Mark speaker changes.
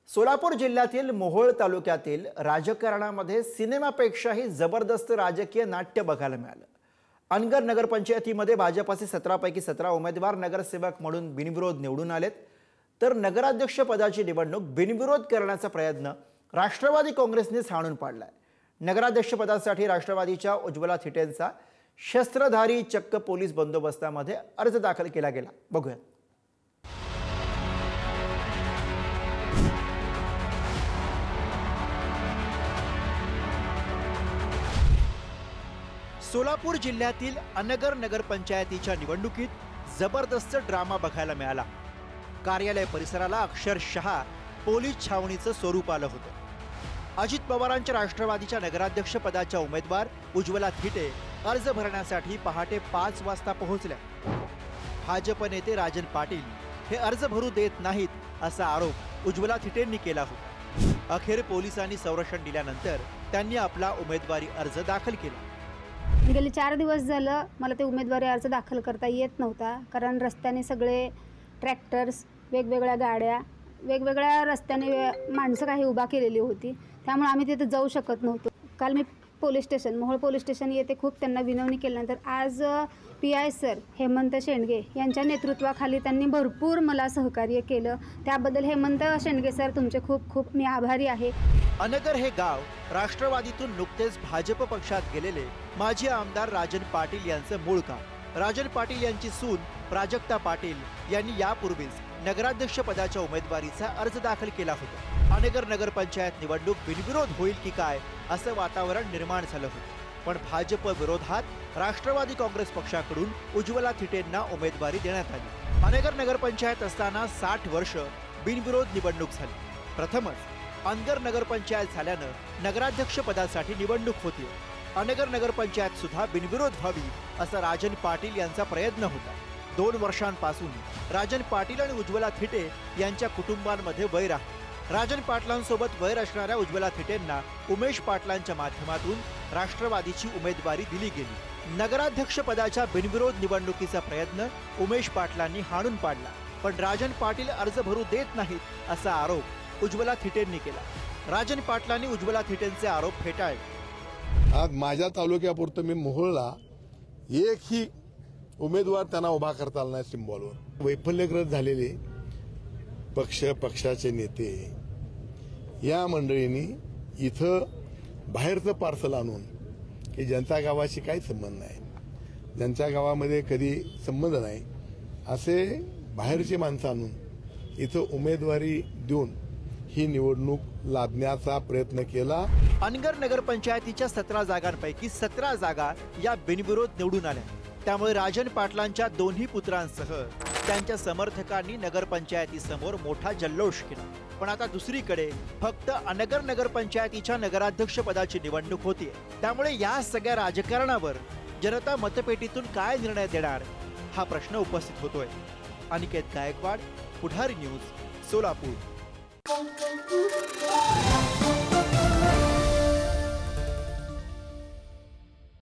Speaker 1: सोलापूर जिल्ह्यातील मोहोळ तालुक्यातील राजकारणामध्ये सिनेमापेक्षाही जबरदस्त राजकीय नाट्य बघायला मिळालं। अनगर नगरपंचायतीमध्ये भाजपचे 17 पैकी 17 उमेदवार नगरसेवक म्हणून बिनविरोध निवडून आलेत, तर नगराध्यक्ष पदाची निवडणूक बिनविरोध करण्याचा प्रयत्न राष्ट्रवादी काँग्रेसने हाणून पाडलाय। नगराध्यक्ष पदासाठी राष्ट्रवादीच्या उज्ज्वला थिटेंचा शस्त्रधारी चक्क पोलीस बंदोबस्तामध्ये अर्ज दाखल केला गेला। बघूया। सोलापूर जिल्ह्यातील अनगर नगरपंचायतीच्या निवडणुकीत जबरदस्त ड्रामा बघायला मिळाला। कार्यालय परिसराला अक्षरशः पोलीस छावणीचं स्वरूप आलं होतं। अजित पवारांच्या राष्ट्रवादीच्या नगराध्यक्ष पदाच्या उमेदवार उज्ज्वला थिटे अर्ज भरण्यासाठी पहाटे 5 वाजता पोहोचल्या। भाजप नेते राजन पाटील हे अर्ज भरू देत नाहीत असा आरोप उज्ज्वला थिटेंनी केला होता। अखेर पोलिसांनी संरक्षण दिल्यानंतर त्यांनी आपला उमेदवारी अर्ज दाखल केला।
Speaker 2: गेले 4 दिवस झालं मला ते उमेदवारी अर्ज दाखल करता येत नव्हता, कारण रस्त्याने सगळे ट्रॅक्टर्स, वेगवेगळ्या गाड्या, वेगवेगळ्या रस्त्याने माणसं काही उभा केलेली होती, त्यामुळे आम्ही तिथे जाऊ शकत नव्हतो। काल मी मोहोळ पोलीस स्टेशन येथे खूप त्यांना विनवणी केल्यानंतर आज PI सर हेमंत शेंडगे यांच्या नेतृत्वाखाली त्यांनी भरपूर मला सहकार्य केलं। त्याबद्दल हेमंत शेंडगे सर तुमचे खूप खूप मी आभारी आहे।
Speaker 1: अनगर हे गाव राष्ट्रवादीतून नुकतेच भाजप पक्षात गेलेले माजी आमदार राजन पाटील यांचं मूळ गाव। राजन पाटील यांची सून प्राजक्ता पाटील यांनी यापूर्वीच नगराध्यक्ष पदाच्या उमेदवारीचा अर्ज दाखल केला होता। अनगर नगरपंचायत निवडणूक बिनविरोध होईल की काय असं वातावरण निर्माण झालं होतं, पण भाजप विरोधात राष्ट्रवादी काँग्रेस पक्षाकडून उज्ज्वला थिटेंना उमेदवारी देण्यात आली। अनगर नगरपंचायत असताना 60 वर्ष बिनविरोध निवडणूक झाली। प्रथमच अनगर नगरपंचायत झाल्यानं नगराध्यक्ष पदासाठी निवडणूक होती। अनगर नगरपंचायत सुद्धा बिनविरोध व्हावी असा राजन पाटील यांचा प्रयत्न होता। 2 वर्षांपासून राजन पाटील आणि उज्ज्वला थिटे यांच्या कुटुंबांमध्ये वैर आहे। राजन पाटलांसोबत वैर असणाऱ्या उज्ज्वला थिटेंना उमेश पाटलांच्या माध्यमातून राष्ट्रवादीची उमेदवारी दिली गेली। नगराध्यक्ष पदाच्या बिनविरोध निवडणुकीचा प्रयत्न उमेश पाटलांनी हाणून पाडला, पण राजन पाटील अर्ज भरू देत नाहीत असा आरोप उज्ज्वला थिटेंनी केला। राजन पाटलांनी उज्ज्वला थिटेंचे आरोप फेटाळले।
Speaker 3: आज माझ्या तालुक्यापुरतं मी मोहोळला एकही उमेदवार त्यांना उभा करता आला नाही। सिंबॉलवर वैफल्यग्रस्त झालेले पक्षाचे नेते या मंडळींनी इथं बाहेरचं पार्सल आणून की जनता गावाशी काही संबंध नाही, ज्यांच्या गावामध्ये कधी संबंध नाही असे बाहेरचे माणसं आणून इथं उमेदवारी देऊन ही निवडणूक लादण्याचा प्रयत्न केला।
Speaker 1: अनगर नगरपंचायतीच्या 17 जागांपैकी 17 जागा या बिनविरोध निवडून आल्या। त्यामुळे राजन पाटलांच्या दोन्ही पुत्रांसह त्यांच्या समर्थकांनी नगरपंचायतीसमोर मोठा जल्लोष केला। पण आता दुसरीकडे फक्त अनगर नगरपंचायतीच्या नगराध्यक्ष पदाची निवडणूक होतीये, त्यामुळे या सगळ्या राजकारणावर जनता मतपेटीतून काय निर्णय देणार हा प्रश्न उपस्थित होतोय। अनिकेत गायकवाड, पुढारी न्यूज, सोलापूर।